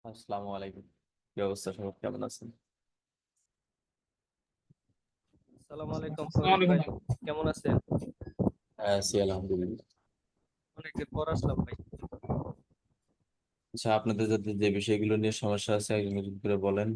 আসসালামু আলাইকুম। কি অবস্থা, সব কেমন আছেন? আসসালামু আলাইকুম ফরিদ আসসালামু ভাই, আলাইকুম। কেমন আছেন? আছি আলহামদুলিল্লাহ। অনেকদিন পর আসলাম ভাই। আচ্ছা, আপনাদের যাতে যে বিষয়গুলো নিয়ে সমস্যা আছে একজন একজন করে বলেন।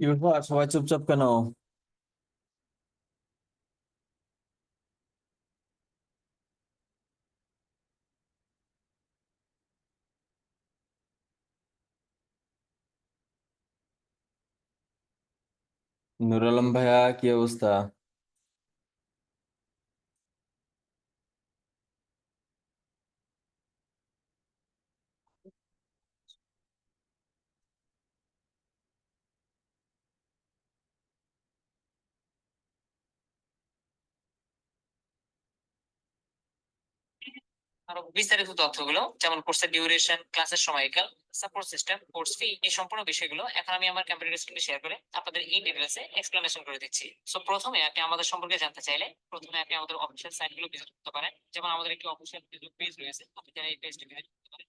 কি ব্যাপার, সবাই চুপচাপ কেন? নুর আলম ভাইয়া, কি অবস্থা? আরো বিস্তারিত তথ্যগুলো যেমন কোর্সের ডিউরেশন, ক্লাসের সময়কাল, সাপোর্ট সিস্টেম, কোর্স ফি, এই সম্পূর্ণ বিষয়গুলো এখন আমি আমার কম্পিউটার স্ক্রিনে শেয়ার করে আপনাদের এই ডিটেলসে এক্সপ্লেনেশন করে দিচ্ছি। সো প্রথমে আপনি আমাদের সম্পর্কে জানতে চাইলে প্রথমে আপনি আমাদের অফিসিয়াল সাইটগুলো ভিজিট করতে পারেন। যেমন আমাদের একটি অফিসিয়াল ফেসবুক পেজ রয়েছে, আপনি চাইলে এই পেজটি ভিজিট করতে পারেন।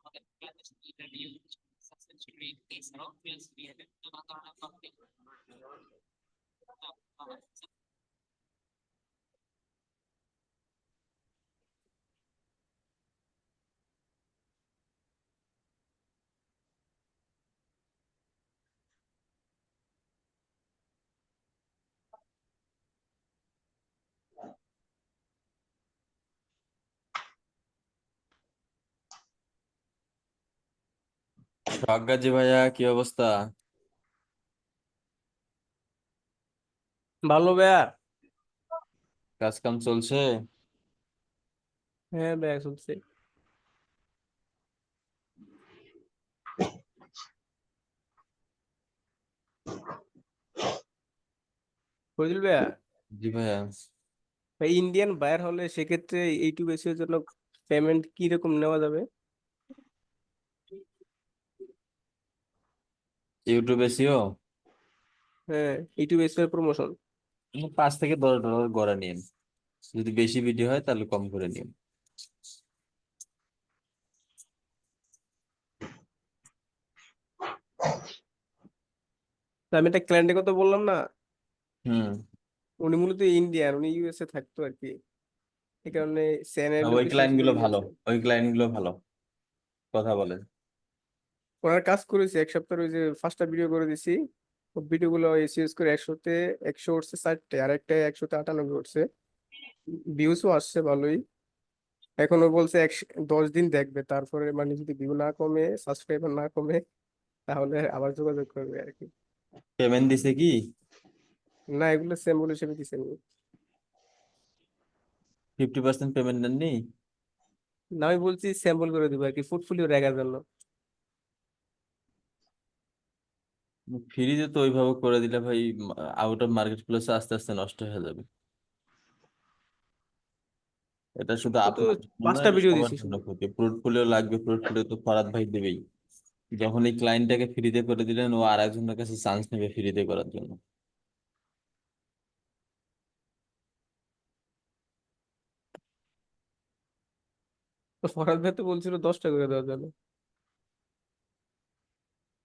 আমাদের ক্লাস, ইন্টারভিউ, সাকসেস স্টোরি, এছাড়াও ফ্রেন্ডস বিহেভিয়ার, নানা ধরনের টপিক। সোহাগাজি ভাইয়া, কি অবস্থা? ভালো ভাইয়া। কাজ কাম চলছে? হ্যাঁ ভাইয়া, চলছে। ফজল ভাইয়া, জি ভাইয়া। ভাই ইন্ডিয়ান বায়ার হলে সেক্ষেত্রে ইউটিউব এসিওর জন্য পেমেন্ট কি রকম নেওয়া যাবে? ইউটিউব এসিও হ্যাঁ, ইউটিউব এসিওর প্রমোশন। $5 থেকে $10 গড়া নিন। যদি বেশি ভিডিও হয় তাহলে কম করে নিন। তো আমি একটা ক্লায়েন্টের কথা বললাম না, হুম। উনি মূলত ইন্ডিয়ান, উনি ইউএসএ থাকতো আর কি। এই কারণে চ্যানেল ওই লোকেশন ক্লায়েন্ট গুলো চলে ভালো, গেছে। ওই ক্লায়েন্ট গুলো ভালো, কথা বলেন। ওনার কাজ করেছি এক সপ্তাহ, ওই যে ফার্স্টটা ভিডিও করে দিছি। ভিডিও গুলো এসিএস করে একশো উঠছে 4টে, আর একটা 198 উঠছে। ভিউজও আসছে ভালোই। এখনো বলছে 10 দিন দেখবে, তারপরে মানে যদি ভিউ না কমে, সাবস্ক্রাইবার না কমে, তাহলে আবার যোগাযোগ করবে আর কি। পেমেন্ট দিছে কি? না, এগুলো স্যাম্পল হিসেবে দিচ্ছেন। 50% পেমেন্ট নেননি? না, আমি বলছি স্যাম্পল করে দিবো আর কি, পোর্টফোলিও রাখার জন্য। ফ্রিতে তো ওইভাবে করে দিলে ভাই, আউট অফ মার্কেট প্লেসে আস্তে আস্তে নষ্ট হয়ে যাবে। এটা শুধু ও তো আপনার জন্য না, 5টা এটা ভিডিও সবার দিছি জন্য শুধু। ক্ষতি। পোর্টফোলিও লাগবে, পোর্টফোলিও তো ফরাদ ভাই দেবেই। যখন এই ক্লায়েন্টটাকে ফ্রিতে করে দিলেন, ও আর একজনের কাছে চান্স নেবে ফ্রিতে করার জন্য। তো ফরহাদ ভাই তো বলছিল 10টা করে দেওয়ার জন্য।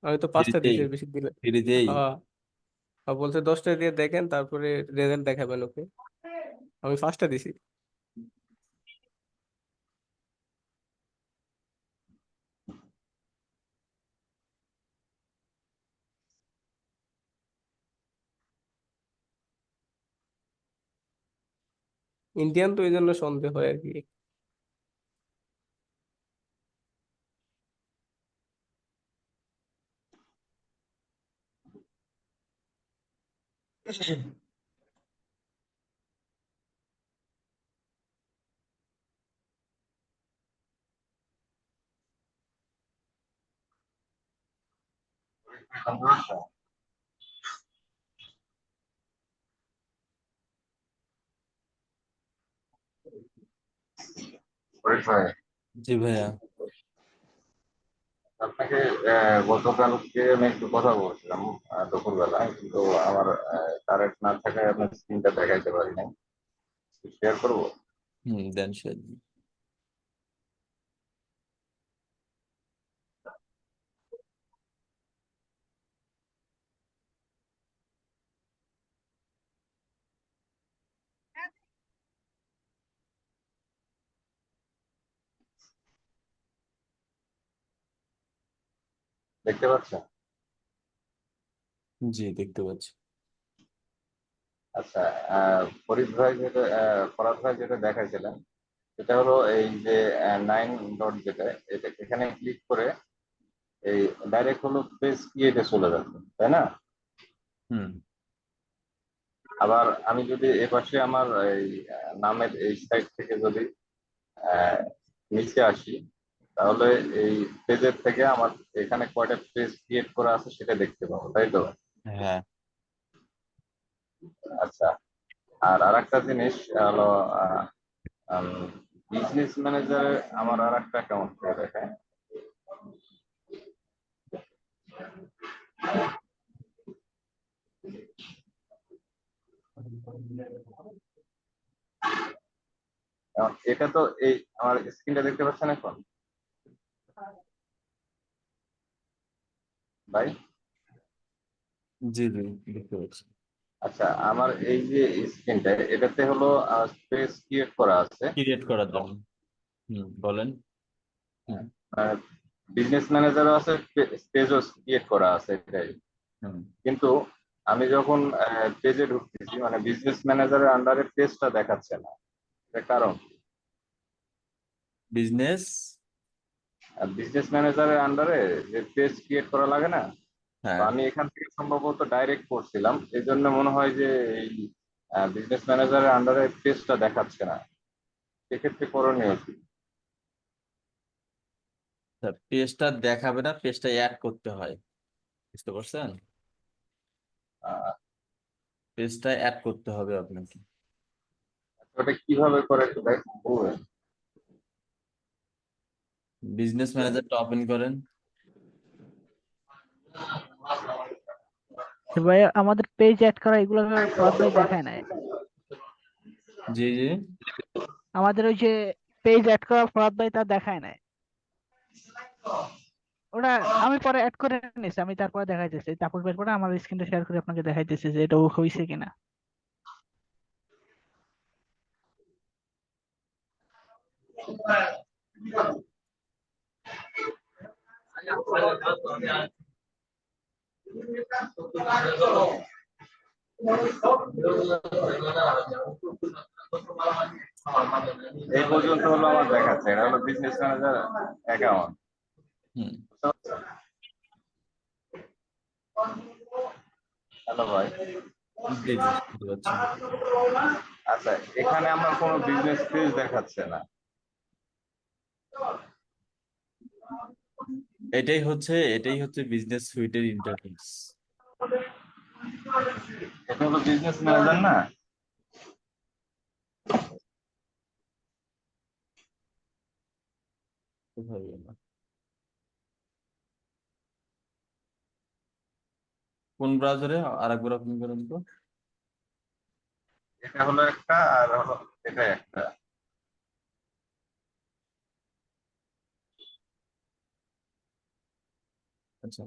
আমি তো 5টা ফ্রিতেই দিছি, এর বেশি দিলে। ফ্রিতেই হ্যাঁ, আর বলছে 10টা দিয়ে দেখেন, তারপরে রেজাল্ট দেখাবেন ওকে। আমি 5টা দিছি। ইন্ডিয়ান তো এই জন্য সন্দেহ হয় আর কি। পরীক্ষায় জি ভাইয়া। আপনাকে গতকালকে আমি একটু কথা বলছিলাম দুপুরবেলা, কিন্তু আমার কারেন্ট না থাকায় আপনার স্ক্রিনটা দেখাইতে পারি নাই। শেয়ার করবো? দেন শেয়ার। দেখতে পাচ্ছেন? জি দেখতে পাচ্ছি। আচ্ছা, ফরাদ ভাই যেটা দেখাইছিলেন সেটা হলো এই যে 9 ডট, যেটা এটা এখানে ক্লিক করে এই ডাইরেক্ট হলো পেজ ক্রিয়েটে চলে যাচ্ছে, তাই না? হুম। আবার আমি যদি এপাশে আমার এই নামের এই সাইড থেকে যদি আহ, নিচে আসি, তাহলে এই পেজের থেকে আমার এখানে কয়টা পেজ ক্রিয়েট করা আছে সেটা দেখতে পাবো, তাই তো? হ্যাঁ। আচ্ছা, আর আরেকটা জিনিস হলো, বিজনেস ম্যানেজারে আমার আর একটা অ্যাকাউন্ট করে দেখায়। এখন এটা তো এই আমার স্ক্রিনটা দেখতে পাচ্ছেন এখন ভাই? জি জি দেখতে পাচ্ছি। আচ্ছা, আমার এই যে স্ক্রিনটা, এটাতে হলো পেজ ক্রিয়েট করা আছে। ক্রিয়েট করার জন্য। বলেন। হুম বিজনেস ম্যানেজারও আছে, পেজও ক্রিয়েট করা আছে, এটাই। হুম। কিন্তু আমি যখন পেজে ঢুকতেছি, মানে বিজনেস ম্যানেজারের আন্ডারে পেজটা দেখাচ্ছে না। এর কারণ, বিজনেস। বিজনেস ম্যানেজারের আন্ডারে যে পেজ ক্রিয়েট করা লাগে না, তো হ্যাঁ। আমি এখান থেকে সম্ভবত ডাইরেক্ট করছিলাম, এই জন্য মনে হয় যে এই বিজনেস ম্যানেজারের আন্ডারে পেজটা দেখাচ্ছে না। সেক্ষেত্রে করণীয় কি? পেজটা দেখাবে না, পেজটা অ্যাড করতে হয়। বুঝতে পারছেন? আহ, পেজটা অ্যাড করতে হবে আপনাকে। ওটা কিভাবে করে একটু বলবেন? বিজনেস ম্যানেজারটা ওপেন করেন। ভাই আমাদের পেজ অ্যাড করা এগুলো ফরওয়ার্ড ভাই দেখায় নাই। জি জি। আমাদের ওই যে পেজ অ্যাড করা ফরওয়ার্ড ভাই তা দেখায় নাই। ওটা আমি পরে অ্যাড করে নিছি, আমি তারপরে দেখাইতেছি, তারপর বের করে আমার স্ক্রিনটা শেয়ার করে আপনাকে দেখাইতেছি যে এটা হইছে কিনা। এই পর্যন্ত হলো আমার দেখাচ্ছে, এটা হলো বিজনেস ম্যানেজার অ্যাকাউন্ট। হুম। হ্যালো ভাই। জি জি শুনতে পাচ্ছি। আচ্ছা, এখানে আমার কোনো বিজনেস পেজ দেখাচ্ছে না। এটাই হচ্ছে বিজনেস সুইটের ইন্টারফেস। এটা হলো বিজনেস ম্যানেজার না? কোথায় গেল? কোন ব্রাউজারে আরেকবার ওপেন করেন তো। এটা হলো একটা, আর হলো এটা একটা। আচ্ছা,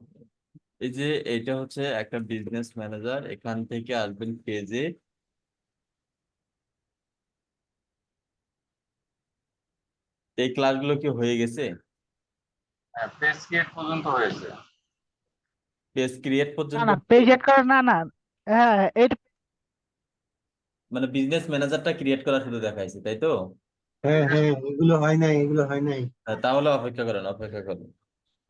এই যে এইটা হচ্ছে একটা বিজনেস ম্যানেজার, এখান থেকে আসবেন পেজে। এই ক্লাসগুলো কি হয়ে গেছে? হ্যাঁ, পেজ ক্রিয়েট পর্যন্ত হয়েছে। পেজ ক্রিয়েট না পর্যন্ত? না পেজ এড করা না না। হ্যাঁ হ্যাঁ, এটা মানে বিজনেস ম্যানেজারটা ক্রিয়েট করা শুধু দেখাইছে, তাই তো? হ্যাঁ হ্যাঁ, এগুলো হয় নাই, এগুলো হয় নাই। তাহলে অপেক্ষা করেন, অপেক্ষা করেন।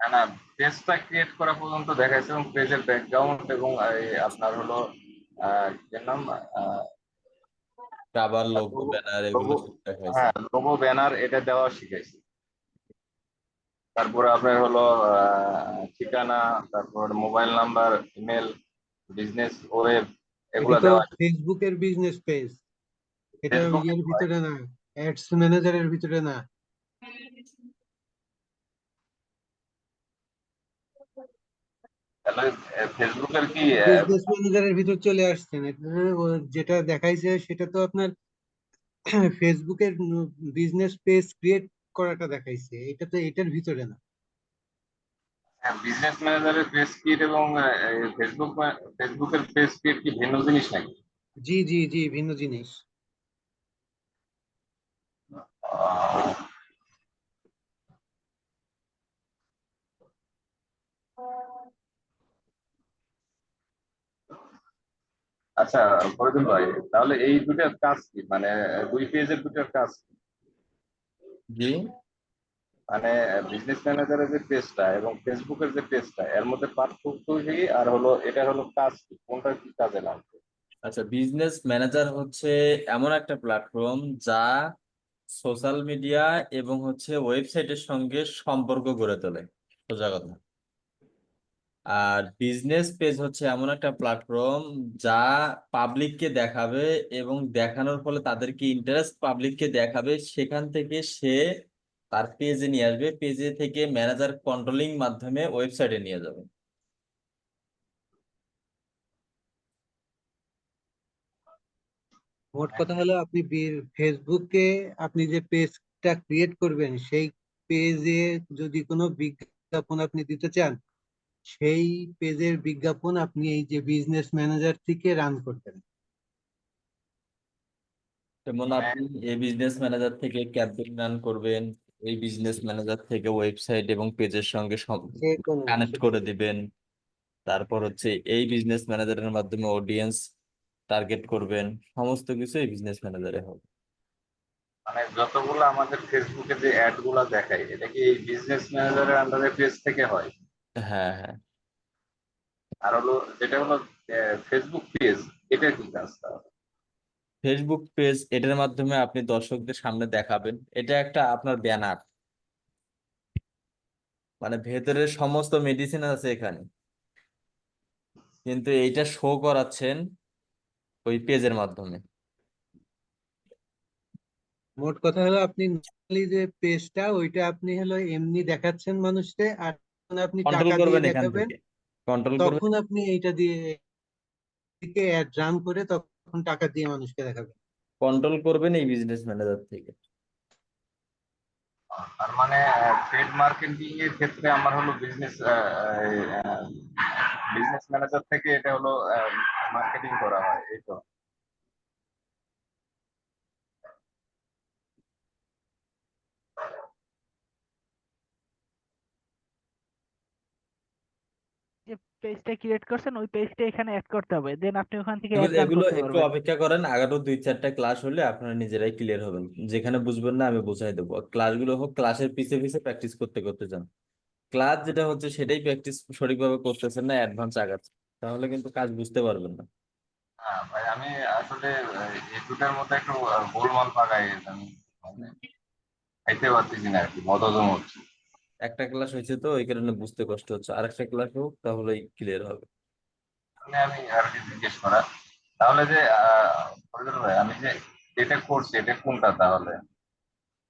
না না, পেজটা ক্রিয়েট করা পর্যন্ত দেখাইছে এবং পেজের ব্যাকগ্রাউন্ড এবং এই আপনার হলো কি নাম, কাভার, লোগো, লোগো, ব্যানার এগুলো লোগো, সব দেখাইছে। হ্যাঁ লোগো ব্যানার এটা দেওয়া শিখাইছি। তারপরে আপনার হলো ঠিকানা, তারপর mobile number, email, business web এটা এগুলা তো দেওয়া। ফেসবুকের বিজনেস পেজ, এটা ফেসবুক ইয়ের ভিতরে না, অ্যাডস ম্যানেজারের ভিতরে না। তাহলে ফেসবুকের কি বিজনেস ম্যানেজারের ভিতর চলে আসছেন, এটা যেটা দেখাইছে সেটা তো আপনার ফেসবুকের বিজনেস পেজ ক্রিয়েট করাটা দেখাইছে, এটা তো এটার ভিতরে না। বিজনেস ম্যানেজারের পেজ ক্রিয়েট এবং ফেসবুকের পেজ ক্রিয়েট কি ভিন্ন জিনিস নাকি? জি জি জি, ভিন্ন জিনিস। আহ, আচ্ছা ফরিদুল ভাই, তাহলে এই দুটার কাজ কি, মানে দুই পেজের দুটার কাজ কি? জি, মানে বিজনেস ম্যানেজারের যে পেজটা এবং ফেসবুকের যে পেজটা, এর মধ্যে পার্থক্য কি, আর হলো এটা হলো কাজ কি, কোনটা কি কাজে লাগবে? আচ্ছা, বিজনেস ম্যানেজার হচ্ছে এমন একটা প্ল্যাটফর্ম যা সোশ্যাল মিডিয়া এবং হচ্ছে ওয়েবসাইটের সঙ্গে সম্পর্ক গড়ে তোলে, সোজা কথা। আর বিজনেস পেজ হচ্ছে এমন একটা প্ল্যাটফর্ম যা পাবলিককে দেখাবে এবং দেখানোর ফলে তাদেরকে ইন্টারেস্ট পাবলিককে দেখাবে, সেখান থেকে সে তার পেজে নিয়ে আসবে, পেজে থেকে ম্যানেজার কন্ট্রোলিং মাধ্যমে ওয়েবসাইটে নিয়ে যাবে। মোট কথা হলো আপনি ফেসবুকে আপনি যে পেজটা ক্রিয়েট করবেন, সেই পেজে যদি কোনো বিজ্ঞাপন আপনি দিতে চান, সেই পেজের বিজ্ঞাপন আপনি এই যে বিজনেস ম্যানেজার থেকে রান করবেন। যেমন মানে আপনি এই বিজনেস ম্যানেজার থেকে ক্যাম্পেইন রান করবেন, এই বিজনেস ম্যানেজার থেকে ওয়েবসাইট এবং পেজের সঙ্গে যে কোনো কানেক্ট করে দিবেন। তারপর হচ্ছে এই বিজনেস ম্যানেজারের মাধ্যমে অডিয়েন্স টার্গেট করবেন, সমস্ত কিছু এই বিজনেস ম্যানেজারে হবে। মানে যতগুলো আমাদের ফেসবুকে যে অ্যাড গুলা দেখায়, এটা কি এই বিজনেস ম্যানেজারের আন্ডারে পেজ থেকে হয়? হ্যাঁ হ্যাঁ, আর হলো যেটা হলো ফেসবুক পেজ, এটা কি কাজ তাহলে? ফেসবুক পেজ এটার মাধ্যমে আপনি দর্শকদের সামনে দেখাবেন, এটা একটা আপনার ব্যানার, মানে ভেতরে সমস্ত মেডিসিন আছে এখানে, কিন্তু এইটা শো করাচ্ছেন ওই পেজের মাধ্যমে। মোট কথা হলো আপনি normally যে পেজটা ওইটা আপনি হলো এমনি দেখাচ্ছেন মানুষকে, আর যখন আপনি কন্ট্রোল টাকা দিয়ে করবেন এখান দেখাবেন থেকে, কন্ট্রোল করবেন, তখন আপনি এইটা দিয়ে দিকে অ্যাড রান করে তখন টাকা দিয়ে মানুষকে দেখাবেন। কন্ট্রোল করবেন এই বিজনেস ম্যানেজার থেকে। তার মানে ট্রেড মার্কেটিং এর ক্ষেত্রে আমার হলো বিজনেস ম্যানেজার থেকে এটা হলো মার্কেটিং করা হয়, এই তো? যে পেজটা ক্রিয়েট করছেন ওই পেজটা এখানে অ্যাড করতে হবে, দেন আপনি ওখান থেকে এগুলো অ্যাড রান এগুলো করতে একটু পারবেন। অপেক্ষা করেন, আরো 2-4টা ক্লাস হলে আপনারা নিজেরাই ক্লিয়ার হবেন। যেখানে বুঝবেন না আমি বুঝাই দেবো, ক্লাসগুলো হোক, ক্লাসের পিছে পিছে প্র্যাকটিস করতে করতে যান। ক্লাস যেটা হচ্ছে সেটাই প্র্যাকটিস সঠিকভাবে করতেছেন না, অ্যাডভান্স আগাচ্ছেন, তাহলে কিন্তু কাজ বুঝতে পারবেন না। হ্যাঁ ভাই, আমি আসলে এই দুটার মধ্যে একটু গোলমাল পাকাই গেছে, আমি মানে খাইতে পারতেছি না আর কি, বদহজম হচ্ছে। একটা ক্লাস হয়েছে তো এই কারণে বুঝতে কষ্ট হচ্ছে, আরেকটা ক্লাস হোক তাহলেই ক্লিয়ার হবে। মানে আমি আর কি জিজ্ঞেস করা, তাহলে যে ফরিদুল ভাই, আমি যে এটা করছি, এটা কোনটা তাহলে?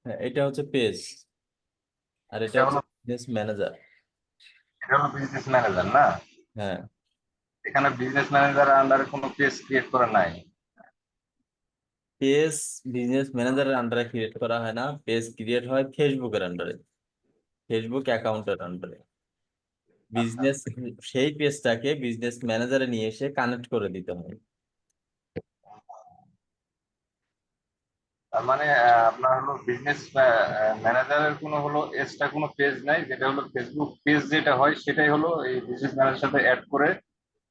হ্যাঁ, এটা হচ্ছে পেজ, আর এটা এটা হচ্ছে হলো বিজনেস ম্যানেজার। এটা হলো বিজনেস ম্যানেজার না? হ্যাঁ, এখানে বিজনেস ম্যানেজার আন্ডারে কোনো পেজ ক্রিয়েট করা নাই? পেজ বিজনেস ম্যানেজারের আন্ডারে ক্রিয়েট করা হয় না, পেজ ক্রিয়েট হয় ফেসবুকের আন্ডারে, ফেসবুক অ্যাকাউন্টের আন্ডারে। বিজনেস, সেই পেজটাকে বিজনেস ম্যানেজারে নিয়ে এসে কানেক্ট করে দিতে হয়। তার মানে আপনার হলো বিজনেস ম্যানেজারের কোনো হলো এক্সট্রা কোনো পেজ নাই, যেটা হলো ফেসবুক পেজ যেটা হয় সেটাই হলো এই বিজনেস ম্যানেজারের সাথে অ্যাড করে,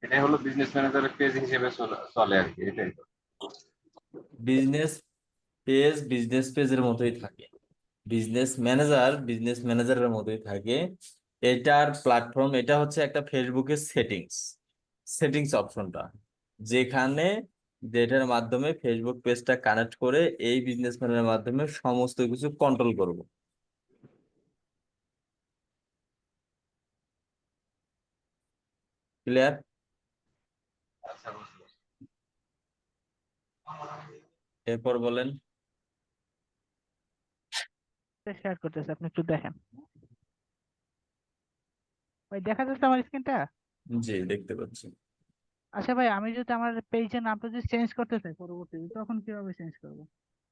এটাই হলো বিজনেস ম্যানেজারের পেজ হিসেবে চলে আর কি, এটাই তো। বিজনেস বিজনেস পেজের মতোই থাকে, বিজনেস ম্যানেজারের মতোই থাকে। এটার প্ল্যাটফর্ম, এটা হচ্ছে একটা ফেসবুকের সেটিংস অপশনটা, যেখানে যেটার মাধ্যমে ফেসবুক পেজটা কানেক্ট করে এই বিজনেসম্যানের মাধ্যমে সমস্ত কিছু কন্ট্রোল করব। ক্লিয়ার? আচ্ছা, বুঝতে পারছি। এরপর বলেন। শেয়ার করতেছে, আপনি একটু দেখেন। ভাই দেখা যাচ্ছে আমার স্ক্রিনটা? জি, দেখতে পাচ্ছি। আচ্ছা ভাই, আমি যদি আমার পেজের নামটা যদি চেঞ্জ করতে চাই পরবর্তীতে, তখন কিভাবে চেঞ্জ করব?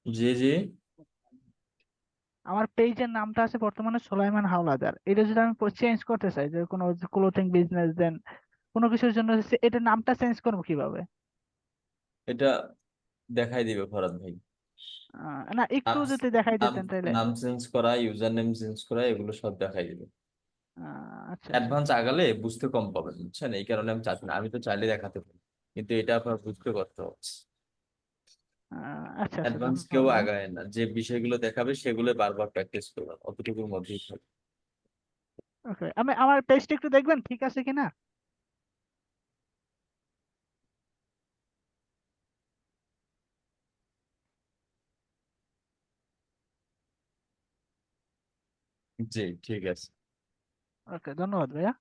জি জি। আমার পেজের নামটা আছে বর্তমানে সোলাইমান হাওলাদার, এটা যদি আমি চেঞ্জ করতে চাই, যে কোনো ক্লোথিং বিজনেস দেন কোনো কিছুর জন্য, এটা নামটা চেঞ্জ করবো কিভাবে? এটা দেখাই দিবে ফরাদ ভাই। না, একটু নাম যদি দেখাই নাম দিতেন তাহলে। নাম চেঞ্জ করা, ইউজার নেম চেঞ্জ করা, এগুলো সব দেখাই দিবে। আচ্ছা আচ্ছা। অ্যাডভান্স আগালে বুঝতে কম পাবেন, বুঝছেন? এই কারণে আমি চাচ্ছি না, আমি তো চাইলে দেখাতে পারি, কিন্তু এটা আপনার বুঝতে কষ্ট হচ্ছে। আচ্ছা আচ্ছা, অ্যাডভান্স কেউ ধন্যবাদ ভাইয়া। আগায় না, যে বিষয়গুলো দেখাবে সেগুলো বারবার প্র্যাকটিস করবেন, অতটুকুর মধ্যেই থাকবে। ওকে, আমি আমার পেজটা একটু দেখবেন ঠিক আছে কিনা? জি, ঠিক আছে। ওকে, ধন্যবাদ ভাইয়া।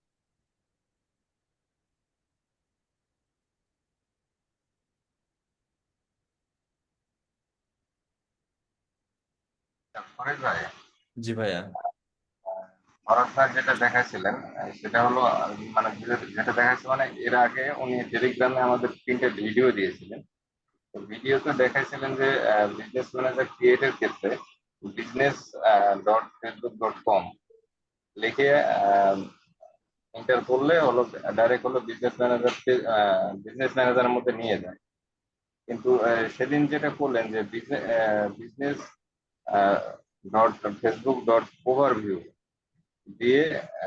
ফরিদ ভাই, জি ভাইয়া। ভরত ভাই যেটা দেখাচ্ছিলেন সেটা হলো মানে যেটা দেখাচ্ছে, মানে এর আগে উনি টেলিগ্রামে আমাদের 3টে ভিডিও দিয়েছিলেন। তো ভিডিওতে দেখাইছিলেন যে বিজনেস ম্যানেজার ক্রিয়েটের ক্ষেত্রে business.facebook.com লিখে এন্টার করলে হলো ডাইরেক্ট হলো বিজনেস ম্যানেজারের মধ্যে নিয়ে যায়। কিন্তু সেদিন যেটা করলেন যে বিজনেস .facebook.overview দিয়ে,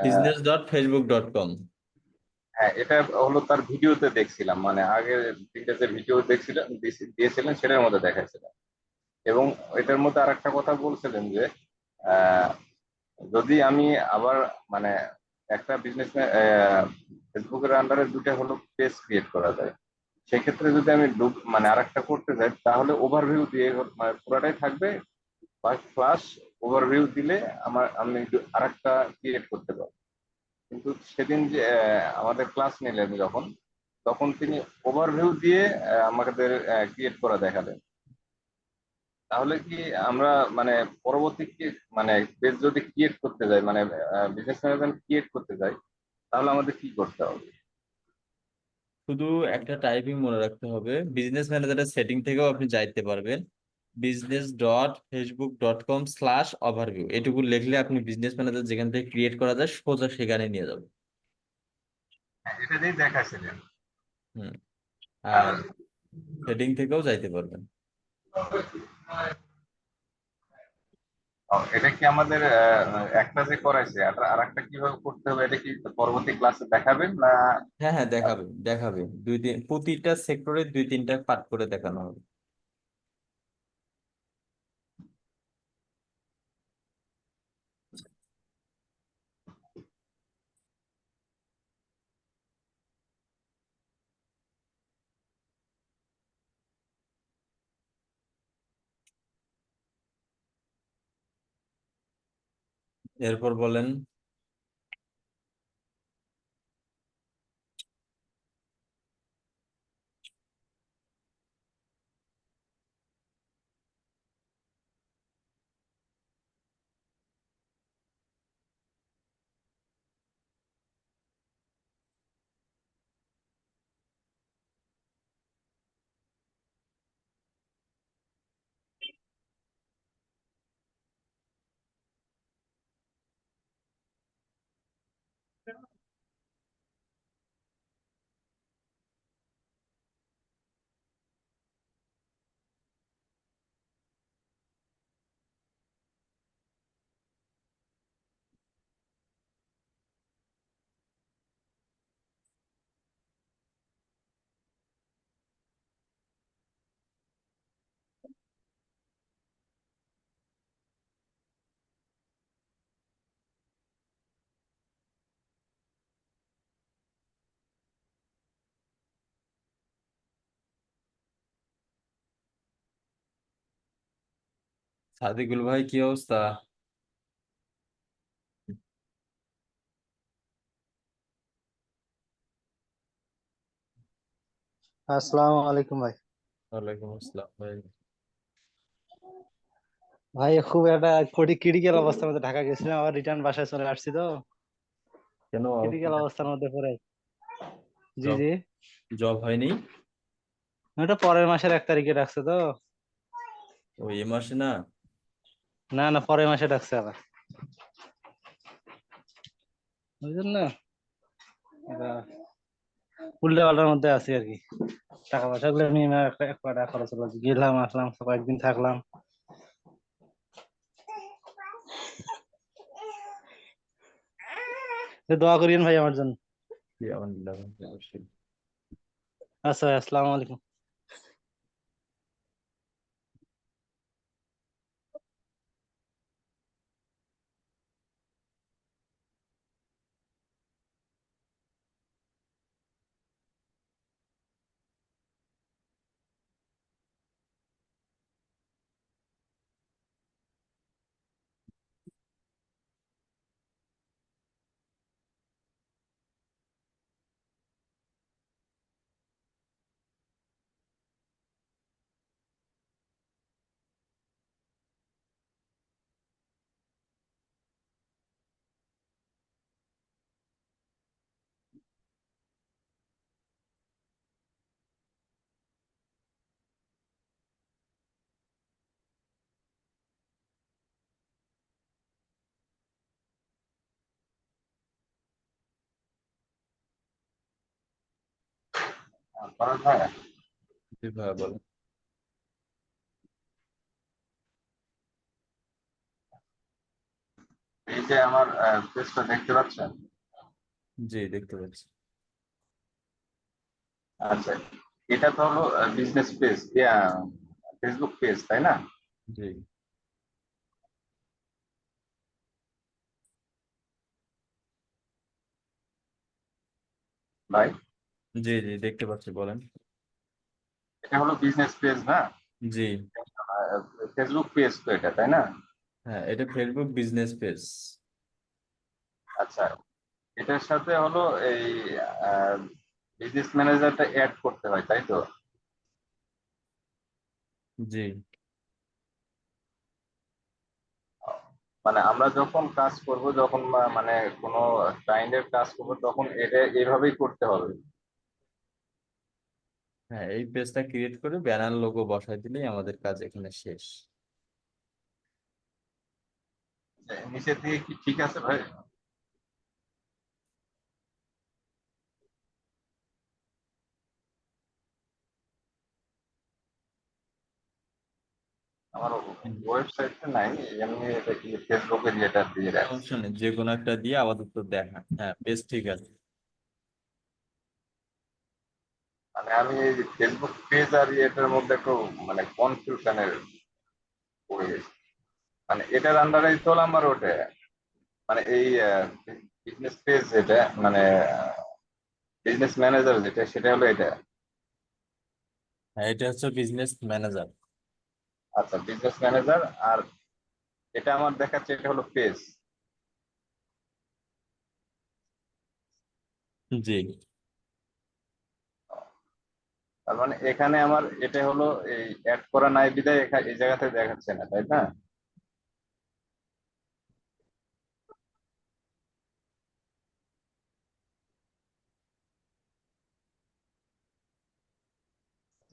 business.facebook.com। হ্যাঁ, এটা হলো তার ভিডিওতে দেখছিলাম, মানে আগের 3টে যে ভিডিও দেখছিলেন দিয়েছিলেন সেটার মধ্যে দেখাচ্ছিলেন। এবং এটার মধ্যে আরেকটা কথা বলছিলেন যে আহ, যদি আমি আবার মানে একটা বিজনেস ফেসবুকের আন্ডারে 2টা হলো পেজ ক্রিয়েট করা যায়, সেক্ষেত্রে যদি আমি মানে আরেকটা করতে যাই তাহলে ওভারভিউ দিয়ে মানে পুরাটাই থাকবে, প্লাস ওভারভিউ দিলে আমি আরেকটা ক্রিয়েট করতে পারবো। কিন্তু সেদিন যে আমাদের ক্লাস নিলেন যখন, তখন তিনি ওভারভিউ দিয়ে আমাদের ক্রিয়েট করা দেখালেন। তাহলে কি আমরা মানে পরবর্তী মানে পেজ যদি ক্রিয়েট করতে যাই, মানে বিজনেস ম্যানেজমেন্ট ক্রিয়েট করতে যাই, তাহলে আমাদের কি করতে হবে? শুধু একটা টাইপিং মনে রাখতে হবে, বিজনেস ম্যানেজারের সেটিং থেকেও আপনি যাইতে পারবেন, business.facebook.com/overview, এটুকু লিখলে আপনি বিজনেস ম্যানেজার যেখান থেকে ক্রিয়েট করা যায় সোজা সেখানে নিয়ে যাবে। হ্যাঁ, এটা দিয়েই দেখাচ্ছিলেন। হুম। আর আর সেটিং থেকেও যাইতে পারবেন। এটা কি আমাদের একটা যে করাইছে আর একটা কিভাবে করতে হবে, এটা কি পরবর্তী ক্লাসে দেখাবেন না? হ্যাঁ হ্যাঁ, দেখাবে দেখাবে, প্রতিটা সেক্টরে 2-3টা পার্ট করে দেখানো হবে। এরপর বলেন। সাদিকুল ভাই, কি অবস্থা? আসসালামু আলাইকুম ভাই। ওয়ালাইকুম আসসালাম ভাই। ভাই খুব একটা ক্রিটিক্যাল অবস্থার মধ্যে ঢাকা গেছিলাম, আবার রিটার্ন বাসায় চলে আসছি তো কেন, ক্রিটিক্যাল অবস্থার মধ্যে পড়ে। জি জব জি, জব হয়নি? ওটা পরের মাসের 1 তারিখে ডাকছে তো। ওই এ মাসে না? না না, পরের মাসে ডাকছে আবার, বুঝলেন না। এটা উল্টে পাল্টার মধ্যে আছি আর কি। টাকা পয়সা গুলো নিয়ে না এক কয়টা খরচ হলো, গেলাম আসলাম কয়েকদিন থাকলাম। তো দোয়া করিয়েন ভাই আমার জন্য। জি, আলহামদুলিল্লাহ ভাই, অবশ্যই। আচ্ছা ভাই, আসসালামু আলাইকুম। ফরাজ ভাই, জি ভাই, বলেন। এই যে আমার পেজটা দেখতে পাচ্ছেন? জি, দেখতে পাচ্ছি। আচ্ছা, এটা তো হলো বিজনেস পেজ, ফেসবুক পেজ, তাই না জি ভাই? জি জি, দেখতে পাচ্ছি, বলেন। এটা হলো বিজনেস পেজ না? জি, ফেসবুক পেজ তো এটা, তাই না? হ্যাঁ, এটা ফেসবুক বিজনেস পেজ। আচ্ছা, এটার সাথে হলো এই বিজনেস ম্যানেজারটা অ্যাড করতে হয়, তাই তো? জি মানে আমরা যখন কাজ করব, যখন মানে কোনো ক্লায়েন্টের কাজ করব, তখন এটা এভাবেই করতে হবে। হ্যাঁ, এই পেজটা ক্রিয়েট করে ব্যানার লোগো বসাই দিলেই আমাদের কাজ এখানে শেষ। নিচে থেকে কি ঠিক আছে ভাই? আমার ওয়েবসাইটে নাই, এমনি এটা কি ফেসবুকের যেটা দিয়ে রাখছি। সমস্যা নেই, যে কোনো একটা দিয়ে আপাতত দেখা। হ্যাঁ, পেজ ঠিক আছে। মানে আমি এই ফেসবুক পেজ আর এটার মধ্যে একটু মানে কনফিউশনের পড়ে গেছি। মানে এটার আন্ডারেই তো আমার ওটা, মানে এই বিজনেস পেজ যেটা, মানে বিজনেস ম্যানেজার যেটা, সেটা হলো এটা। হ্যাঁ, এটা হচ্ছে বিজনেস ম্যানেজার। আচ্ছা, বিজনেস ম্যানেজার। আর এটা আমার দেখাচ্ছে এটা হলো পেজ। জি তার মানে এখানে আমার এটা হলো এই অ্যাড করা নাই বিধায় এই জায়গাতে দেখাচ্ছে না, তাই না?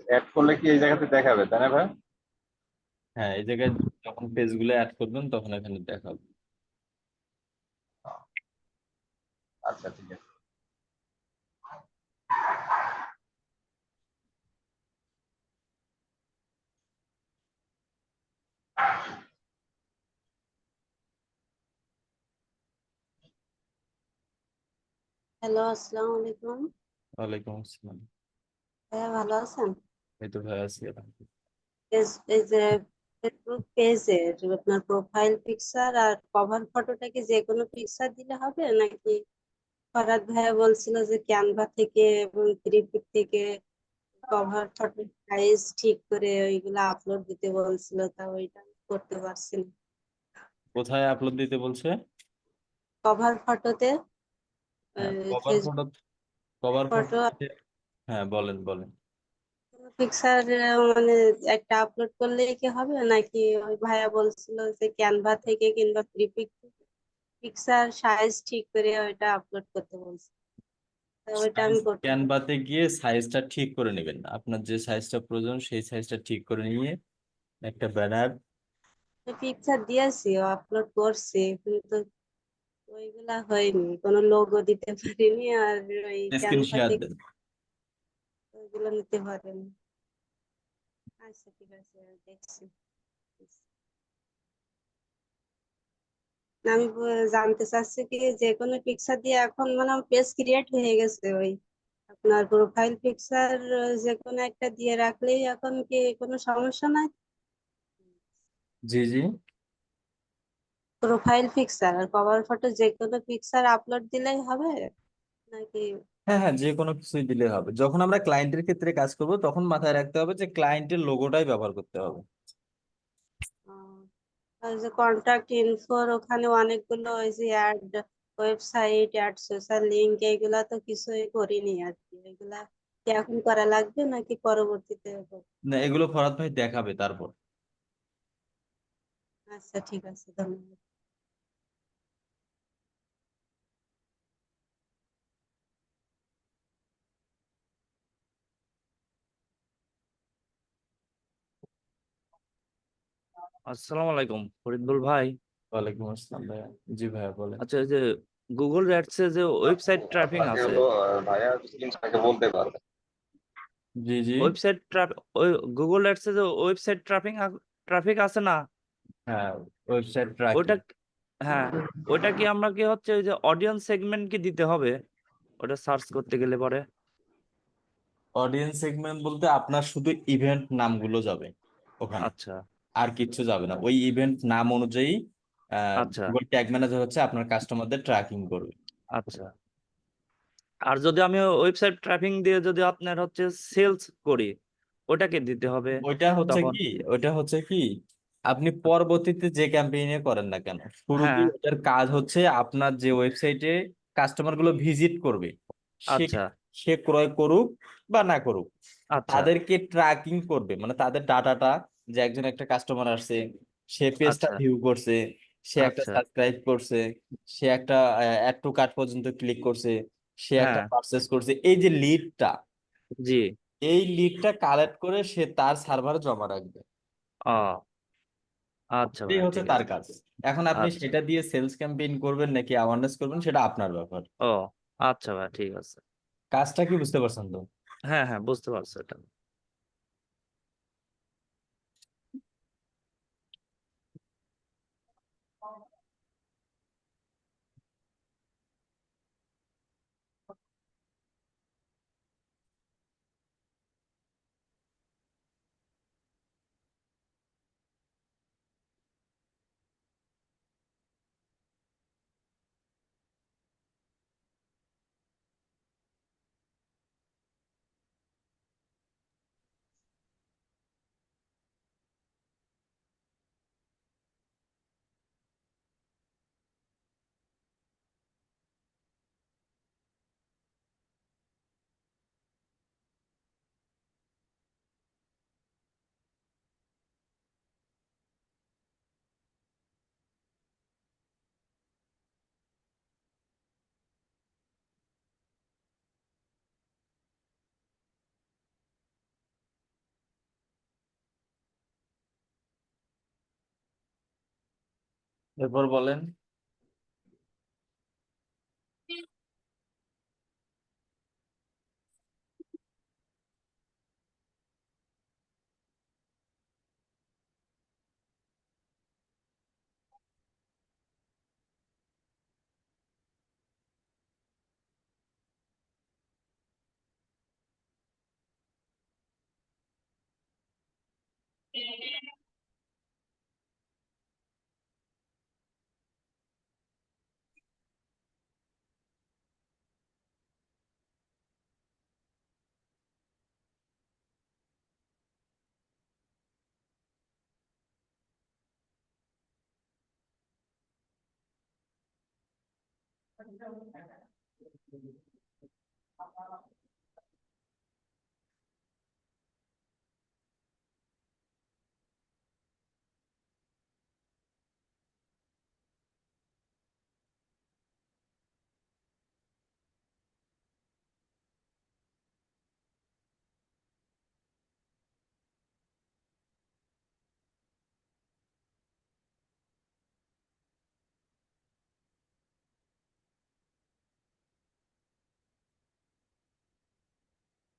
অ্যাড করলে কি এই জায়গাতে দেখাবে, তাই না ভাই? হ্যাঁ, এই জায়গায় যখন পেজগুলো অ্যাড করবেন তখন এখানে দেখাবে। আচ্ছা, ঠিক আছে। হ্যালো, আসসালামু আলাইকুম। ওয়ালাইকুম আসসালাম। ভাইয়া ভালো আছেন? এই তো ভাই, আছি আলহামদুলিল্লাহ। এই যে ফেসবুক পেজে আপনার প্রোফাইল পিকচার আর কভার ফটোটা কি যে কোনো পিকচার দিলে হবে নাকি? ফরহাদ ভাইয়া বলছিল যে ক্যানভা থেকে এবং থ্রিপিক থেকে কভার ফটো সাইজ ঠিক করে ওইগুলো আপলোড দিতে বলছিল, তা ওইটা আমি করতে পারছি না। কোথায় আপলোড দিতে বলছে? কভার ফটোতে হ্যাঁ, cover Facebook photo, cover photo. Photo হ্যাঁ, বলেন বলেন। পিকচার মানে একটা আপলোড করলেই কি হবে, নাকি ওই ভাইয়া বলছিল যে ক্যানভা থেকে কিংবা প্রি পিকচার সাইজ ঠিক করে ওইটা আপলোড করতে বলছে, তো ওইটা সাইজ আমি করতে পারি। ক্যানভাতে গিয়ে সাইজটা ঠিক করে নেবেন, আপনার যে সাইজটা প্রয়োজন সেই সাইজটা ঠিক করে নিয়ে একটা ব্যানার পিকচার দিয়েছি, আপলোড করছি, কিন্তু ওইগুলা হয়নি, কোনো লোগো দিতে পারিনি, আর ওই স্ক্রিন ক্যানভা শেয়ার থেকে দেন। ওইগুলো নিতে পারিনি। আচ্ছা ঠিক আছে, আমি দেখছি। আমি জানতে চাচ্ছি কি, যে কোনো পিকচার দিয়ে এখন মানে পেজ ক্রিয়েট হয়ে গেছে, ওই আপনার প্রোফাইল পিকচার যে কোনো একটা দিয়ে রাখলেই এখন কি কোনো সমস্যা নাই? জি জি। প্রোফাইল পিকচার আর কভার ফটো যে কোনো পিকচার আপলোড দিলেই হবে নাকি? হ্যাঁ হ্যাঁ, যে কোনো কিছুই দিলে হবে। যখন আমরা ক্লায়েন্টের ক্ষেত্রে কাজ করব তখন মাথায় রাখতে হবে যে ক্লায়েন্টের লোগোটাই ব্যবহার করতে হবে। আর যে কন্টাক্ট ইনফোর ওখানে অনেকগুলো ওই যে ad, website ad, social link, এইগুলা তো কিছুই করিনি আর কি। এগুলা কি এখন করা লাগবে নাকি পরবর্তীতে করব? না, এগুলো ফরহাদ ভাই দেখাবে তারপর। আচ্ছা ঠিক আছে, ধন্যবাদ। আসসালামু আলাইকুম ফরিদুল ভাই। ওয়ালাইকুম আসসালাম ভাইয়া। জি ভাইয়া বলেন। আচ্ছা, এই যে গুগল অ্যাডসে যে ওয়েবসাইট ট্র্যাফিং আপনাকে আছে, হলো ভাইয়া জিনিসটাকে বলতে পারবে। জি জি। ওয়েবসাইট ওই গুগল অ্যাডসে যে ওয়েবসাইট ট্রাফিক আছে না, হ্যাঁ, ওয়েবসাইট ট্র্যাকিং। ওইটা হ্যাঁ, ওইটা কি আমরা কি হচ্ছে ওই যে অডিয়েন্স সেগমেন্ট কি দিতে হবে ওটা সার্চ করতে গেলে পরে? অডিয়েন্স সেগমেন্ট বলতে আপনার শুধু ইভেন্ট নামগুলো যাবে ওখানে, আচ্ছা আর কিচ্ছু যাবে না। ওই ইভেন্ট নাম অনুযায়ী আচ্ছা গুগল ট্যাগ ম্যানেজার হচ্ছে আপনার কাস্টমারদের ট্র্যাকিং করবে। আচ্ছা। আর যদি আমি ওয়েবসাইট ট্র্যাফিং দিয়ে যদি আপনার হচ্ছে সেলস করি, ওটাকে দিতে হবে ওইটা হচ্ছে তখন? কি, ওইটা হচ্ছে কি, আপনি পরবর্তীতে যে ক্যাম্পেইনে করেন না কেন, শুরুতেই হ্যাঁ। ওটার কাজ হচ্ছে আপনার যে ওয়েবসাইটে কাস্টমার গুলো ভিজিট করবে, সে আচ্ছা সে ক্রয় করুক বা না করুক, আচ্ছা তাদেরকে ট্র্যাকিং করবে, মানে তাদের ডাটাটা, যে একজন একটা কাস্টমার আসছে, সে পেজটা আচ্ছা ভিউ করছে, সে একটা আচ্ছা। সাবস্ক্রাইব করছে, সে একটা অ্যাড টু কার্ট পর্যন্ত ক্লিক করছে, সে একটা হ্যাঁ। পারচেস করছে, এই যে লিডটা, জি। এই লিডটা কালেক্ট করে সে তার সার্ভারে জমা রাখবে। ও আচ্ছা এই ভাই, হচ্ছে ঠিক তার আছে। কাজ। এখন আপনি আচ্ছা। সেটা দিয়ে সেলস ক্যাম্পেইন করবেন নাকি অ্যাওয়ারনেস করবেন সেটা আপনার ব্যাপার। ও আচ্ছা ভাই, ঠিক আছে। কাজটা কি বুঝতে পারছেন তো? হ্যাঁ হ্যাঁ, বুঝতে পারছি এটা। এরপর বলেন।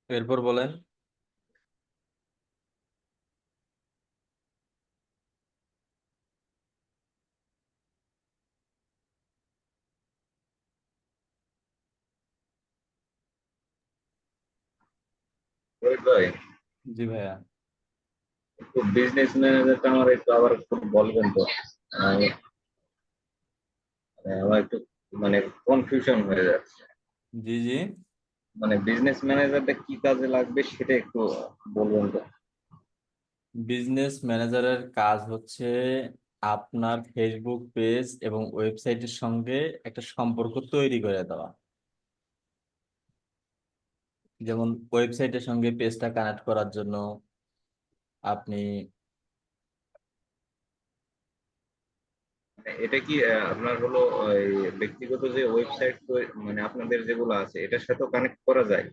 এরপর বলেন। রোহিত ভাই, জি ভাইয়া। একটু বিজনেস ম্যানেজারটা আমার একটু আবার একটু বলবেন তো। আমি আমার একটু মানে কনফিউশন হয়ে যাচ্ছে। জি জি। মানে বিজনেস ম্যানেজারটা কি কাজে লাগবে সেটা একটু বলবেন তো। বিজনেস ম্যানেজারের কাজ হচ্ছে আপনার ফেসবুক পেজ এবং ওয়েবসাইটের সঙ্গে একটা সম্পর্ক তৈরি করে দেওয়া। যেমন ওয়েবসাইটের সঙ্গে পেজটা কানেক্ট করার জন্য আপনি মানে এটা কি আপনার হলো ওই ব্যক্তিগত যে ওয়েবসাইট মানে আপনাদের যেগুলো আছে এটার সাথেও কানেক্ট করা যায়?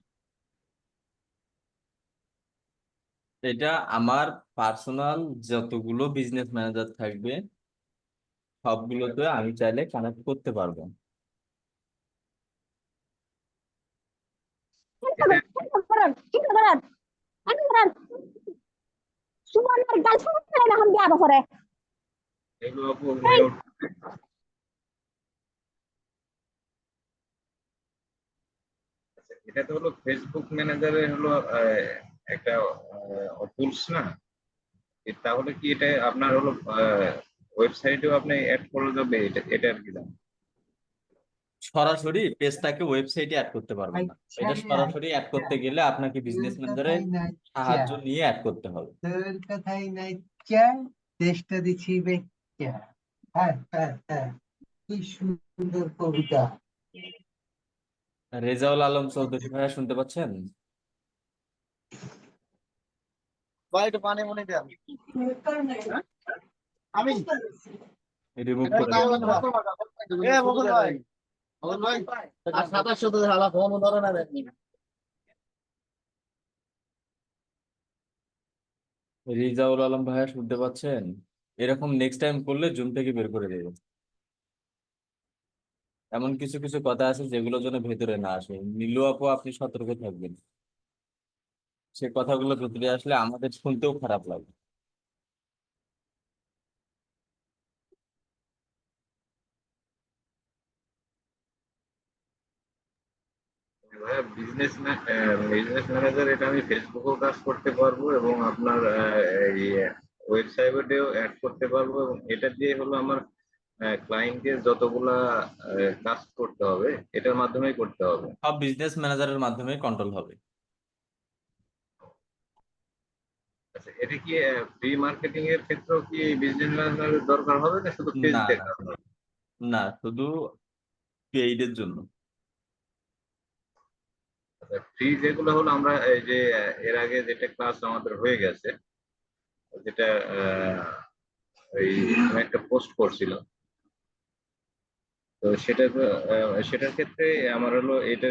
এটা আমার পার্সোনাল যতগুলো বিজনেস ম্যানেজার থাকবে সবগুলোতে আমি চাইলে কানেক্ট করতে পারবো। এটা এগুলো আপু হয়ে উঠবে। আচ্ছা, এটা তো হলো ফেসবুক ম্যানেজারের হলো একটা টুলস না? তাহলে কি এটা আপনার হলো ওয়েবসাইটেও আপনি অ্যাড করা যাবে? এটা আর কি জানেন? সরাসরি পেজটাকে ওয়েবসাইটে অ্যাড করতে পারবেন না। এটা সরাসরি অ্যাড করতে গেলে আপনাকে বিজনেস তোর ম্যানেজারের কথাই নাইচা, সাহায্য নিয়ে অ্যাড করতে হবে। তোর কথাই নাইচা, চেষ্টা দিচ্ছি বেচা। হ্যাঁ হ্যাঁ হ্যাঁ, কি সুন্দর কবিতা। রেজাউল আলম চৌধুরী ভাইয়া শুনতে পাচ্ছেন? রিমুভ করে দিন ভাইয়া। রিজাউল আলম ভাইয়া শুনতে পাচ্ছেন? এরকম নেক্সট টাইম করলে জুম থেকে বের করে দেবে। এমন কিছু কিছু কথা আছে যেগুলো যেন ভেতরে না আসে। নীলু আপু আপনি সতর্ক থাকবেন, সে কথাগুলো ভেতরে আসলে আমাদের শুনতেও খারাপ লাগে। ভাইয়া বিজনেস ম্যানেজার এটা আমি ফেসবুকেও কাজ করতে পারবো এবং আপনার এই ওয়েবসাইটেও অ্যাড করতে পারবো এবং এটা দিয়ে হলো আমার ক্লায়েন্টের যতগুলা কাজ করতে হবে এটার মাধ্যমেই করতে হবে। সব বিজনেস ম্যানেজারের মাধ্যমে কন্ট্রোল হবে। আচ্ছা, এটা কি ফ্রি মার্কেটিং এর ক্ষেত্রেও কি বিজনেস ম্যানেজারের দরকার হবে না শুধু পেজ না না দেখা? না, শুধু পেইডের জন্য। ফ্রি যেগুলো হলো আমরা এই যে এর আগে যেটা ক্লাস আমাদের হয়ে গেছে, যেটা ওই আমি একটা পোস্ট করছিল, তো সেটার ক্ষেত্রে আমার হলো এটা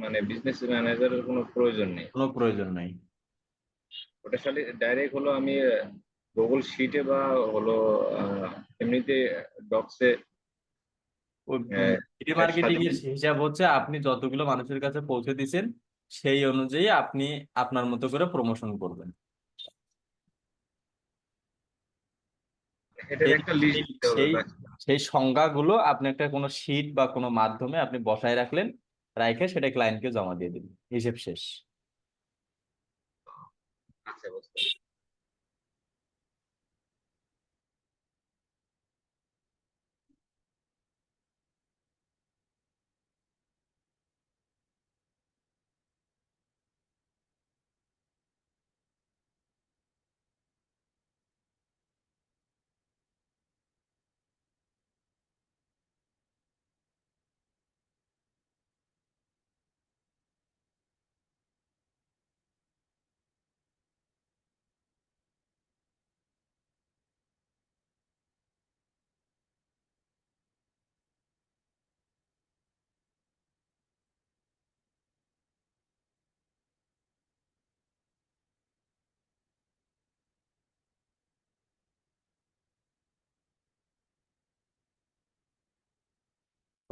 মানে বিজনেস ম্যানেজারের কোনো প্রয়োজন নেই। কোনো প্রয়োজন নাই। ওটা খালি ডাইরেক্ট হলো আমি গুগল শিটে বা হলো এমনিতে ডক্সে ওই মার্কেটিং এর হিসাব হচ্ছে আপনি যতগুলো মানুষের কাছে পৌঁছে দিচ্ছেন সেই অনুযায়ী আপনি আপনার মতো করে প্রমোশন করবেন। এটার সেই একটা লিস্ট সেই দিতে হবে সেই সেই সংজ্ঞাগুলো আপনি একটা কোনো শিট বা কোনো মাধ্যমে আপনি বসায় রাখলেন, রাইখে সেটা ক্লায়েন্টকে জমা দিয়ে দিন, হিসেব শেষ। আচ্ছা, বুঝতে পেরেছি।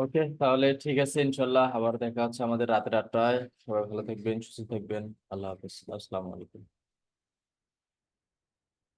ওকে, তাহলে ঠিক আছে, ইনশাল্লাহ আবার দেখা হচ্ছে আমাদের রাতের 8টায়। সবাই ভালো থাকবেন, সুস্থ থাকবেন। আল্লাহ হাফেজ, আসসালামু আলাইকুম।